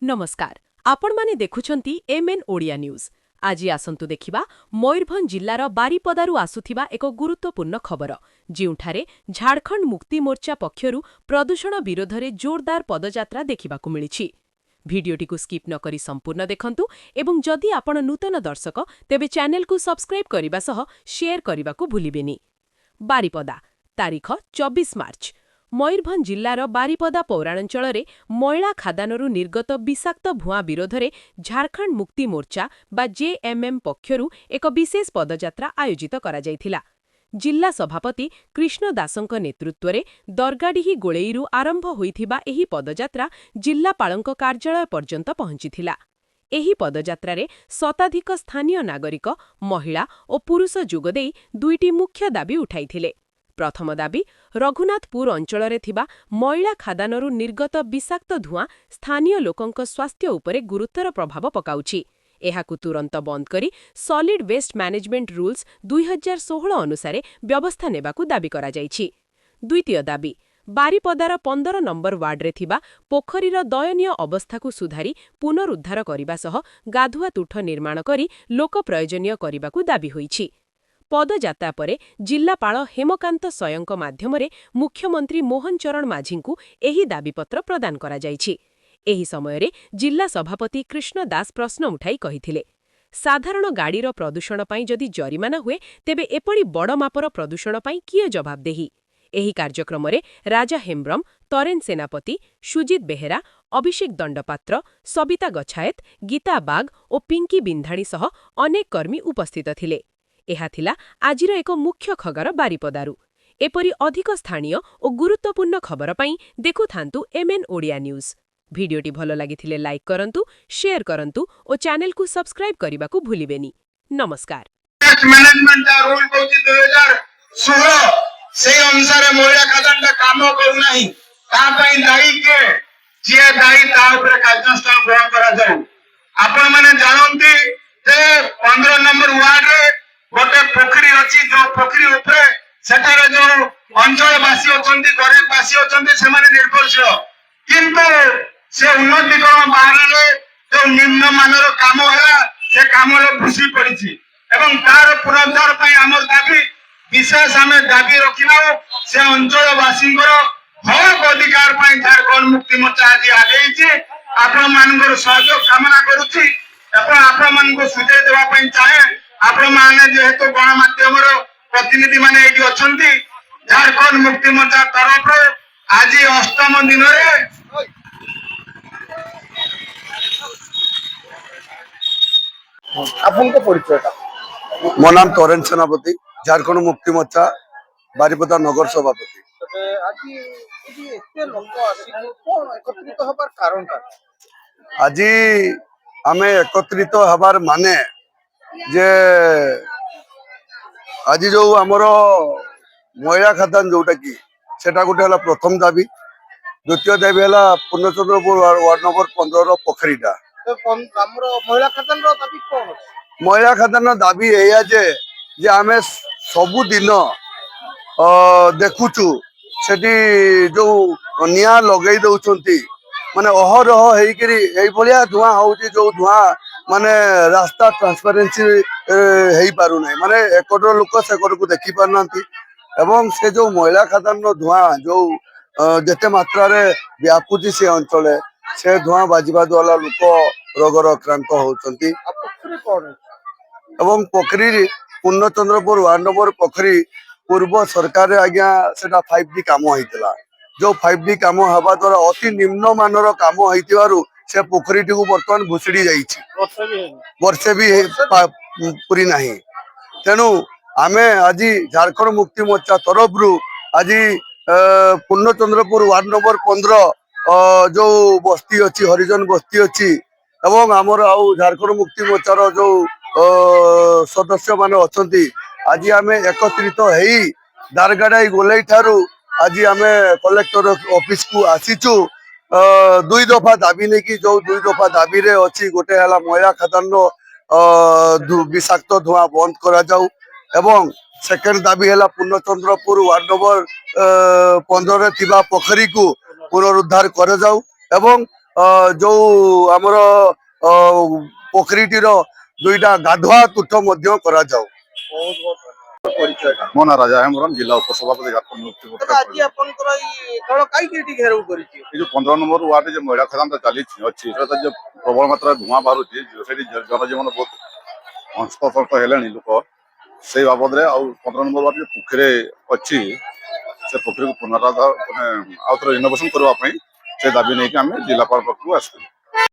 नमस्कार आपण माने देखुछंती एमएन ओडिया न्यूज। आज आसंतु देखिबा मयूरभंज जिल्लार बारिपदारु आसुथिबा एक गुरुत्वपूर्ण खबर जिउठारे झारखंड मुक्ति मोर्चा पक्षरु प्रदूषण विरोधरे जोरदार पदयात्रा देखिबाकु मिलिछि। भिडियोटिकु स्किप न करी संपूर्ण देखंतु एवं जदि आपण नूतन दर्शक तेबे चैनल को सब्सक्राइब करिबा सह शेयर करिबाकु भूलिबेनी। बारिपदा तारीख 24 मार्च मयूरभंज जिल्लार बारिपदा पौराणंचଳରେ मयला खादानରୁ निर्गत विषाक्त भुआ विरोधरे झारखंड मुक्ति मोर्चा बा जेएमएम पक्षरु एक विशेष पदयात्रा आयोजित करा जायथिला। जिल्ला सभापति कृष्ण दासଙ୍କ नेतृत्वरे दरगाडीही गोळेईरु आरंभ होइथिबा एही पदयात्रा जिल्लापाळଙ୍କ कार्यालय पर्यंत पहुंचिथिला। एही पदयात्रारे शताधिक स्थानीय नागरिक महिला और पुरुष जोगदेई दुईटी मुख्य दाबी उठाइथिले। प्रथम दाबी रघुनाथपुर अंचଳରେ थिबा मयला खादानରୁ निर्गत विषाक्त धुआं स्थानीय लोकଙ୍କ स्वास्थ्य उपरे गुरुतर प्रभाव पकाउछि। एहाकु तुरंत बंद करी सॉलिड वेस्ट मैनेजमेंट रूल्स 2016 अनुसारे व्यवस्था नेबाकु दाबी करा जाइछि। द्वितीय दाबी बारिपदार 15 नंबर वार्डरे थिबा पोखरीर दयनीय अवस्थाकु सुधारी पुनरुद्धार करिबा सह गाधुआ तुठ निर्माण करी लोक प्रयोजनीय करिबाकु दाबी होइछि। पदयात्रा परे जिल्लापाळ हेमकांत सयंक माध्यमरे मुख्यमंत्री मोहन चरण माझींकु एही दाबीपत्र प्रदान करा जाइछि। एही समयरे जिल्ला सभापति कृष्ण दास प्रश्न उठाई कहिथिले, साधारण गाड़ीर प्रदूषण पई जदि जरिमाना हुए तेबे एपड़ी बड़ मापर प्रदूषण पई किए जवाबदेही। एही कार्यक्रमरे राजा हेम्ब्रम, तरेन सेनापति, सुजित बेहेरा, अभिषेक दंडपात्र, सबिता गछायत, गीता बाग और पिंकी बिंधाणी सह अनेक कर्मी उपस्थित थिले। एहा थिला आजिर एक मुख्य खबर बारिपदारु। एपरी अधिक स्थानीय और गुरुत्वपूर्ण खबर पई देखु थांतु एमएन ओडिया न्यूज। भिडियोटी भलो लागिथिले लाइक करंतु, शेयर करंतु और चैनल को सब्सक्राइब करिबाकु भूलिबेनी। नमस्कार। मैनेजमेंट रूल कहूची 2016 से अनुसार मोया खादान काम करू नाही ता पई दायी के जे दायी ता ऊपर कार्यानुष्ठान ग्रहण करा जाऊ। आपण माने जानंती जे 15 नंबर वार्ड रे गोटे पोखरी अछि जो पोखरी ऊपर सेठारे जो अंचलवासी अछंती गरीबवासी अछंती से माने निर्भरशील किंतु से उन्नतीकरण बाहर जो निम्न मानर काम है से काम भूसी पड़ी एवं तार पुनरुद्धार पई हमर दाबी विशेष आमे दाबी रखिबा से अंचलवासी हक अधिकार पई झारखंड मुक्ति मोर्चा आज आगे आपण मानकर सहयोग कामना करूची एवं आपण मानको सुझाव देवा पई चाहे आपण माने जेहेतु गणमाध्यम प्रतिनिधि माने एठी अछंती झारखंड मुक्ति मोर्चा तरफ आज 8म दिन रे आपन को परिचयटा मो नाम तरेन सेनापति झारखंड मुक्ति मोर्चा बारिपदा नगर सभापति। आज एठी एते लोक आसी कोन एकत्रित हबार कारण का आज आमे एकत्रित हबार माने जे आज जो आमर मयला खादान जोटा कि सेटा गोटे हला प्रथम दाबी, द्वितीय दाबी हला पूर्णचंद्रपुर वार्ड नंबर 15 पोखरीटा। तो हमर महिला खादान रो दाबी कोन मयला खादान दाबी एया जे आमे सबु दिन देखुचु सेठी जो निया लगई दउचंती माने अहरह हेकरी एई भलिया धुआं होउची जो धुआं माने रास्ता ट्रांसपेरेंसी हेई पारु नै माने एकटर लोक सेकर को देखि पारनांती एवं से जो मयला खादान धुआं जो जेते मात्रा रे व्यापुची से अंचले से धुआं बाजिबा द्वारा लोक रोगर आक्रांत होउचंती। एवं पोखरी पूर्णचंद्रपुर वार्ड नंबर पोखरी पूर्व सरकार आज्ञा सेटा 5D काम होइतला जो 5D काम हवा द्वारा अति निम्न मानर काम होइतिबारु से पोखरी टी को वर्तमान भुसड़ी जाइछि वर्षे भी पूरी नाही। तेणु आमे आज झारखंड मुक्ति मोर्चा तरफ रु आज पूर्णचंद्रपुर वार्ड नंबर 15 जो बस्ती अच्छी हरिजन बस्ती अच्छी एवं आमर आउ झारखंड मुक्ति मोर्चार जो सदस्य माने अछंती आज आमे एकत्रित हेई दारगाड़ाई गोलाई ठारू आज आमे कलेक्टर ऑफिस को आसीचु दुई दफा दाबी नहीं कि जो दुई दफा दाबी रे अच्छी गोटे हला मयला खादान विषाक्त धुआं बंद करा जाऊ एवं सेकेंड दाबी हला पूर्णचंद्रपुर वार्ड नंबर 15 रे थिबा पोखरी को पुनरुद्धार कर जाऊ एवं ଯୋଉ ଆମର ପୋଖରୀଟିର ଦୁଇଟା ଗାଧୁଆ ତୁଠ ମଧ୍ୟ କରାଯାଉ। ବହୁତ ବହୁତ ଧନ୍ୟବାଦ। ପରିଚୟଟା ମୋ ନାଁ ରାଜା ହେମରମ, ଜିଲ୍ଲା ଉପସଭାପତି ଝାରଖଣ୍ଡ ମୁକ୍ତି ମୋର୍ଚ୍ଚା। ତେବେ ଆଜି ଆପଣଙ୍କର ଏଇ ଦଳ କାହିଁକି ଏଠି ଘେରାଉ କରିଛି? ଏ ଯୋଉ 15 ନମ୍ବର ୱାର୍ଡରେ ଯୋଉ ମଇଳା ଖଦାନଟା ଚାଲିଛି ଅଛି ସେଟା ଯୋଉ ପ୍ରବଳ ମାତ୍ରାରେ ଧୂଆଁ ବାହାରୁଛି, ସେଠି ଜନଜୀବନ ବହୁତ ହନ୍ତସନ୍ତ ହେଲେଣି ଲୋକ। ସେଇ ବାବଦରେ ଆଉ 15 ନମ୍ବର ୱାର୍ଡ ଯୋଉ ପୋଖରୀ ଅଛି ସେ ପୋଖରୀକୁ ପୁନରୁଦ୍ଧାର ଆଉ ଥରେ ରିନୋଭେସନ କରିବା ପାଇଁ ସେ ଦାବି ନେଇକି ଆମେ ଜିଲ୍ଲାପାଳ ପାଖକୁ ଆସିଥିଲୁ।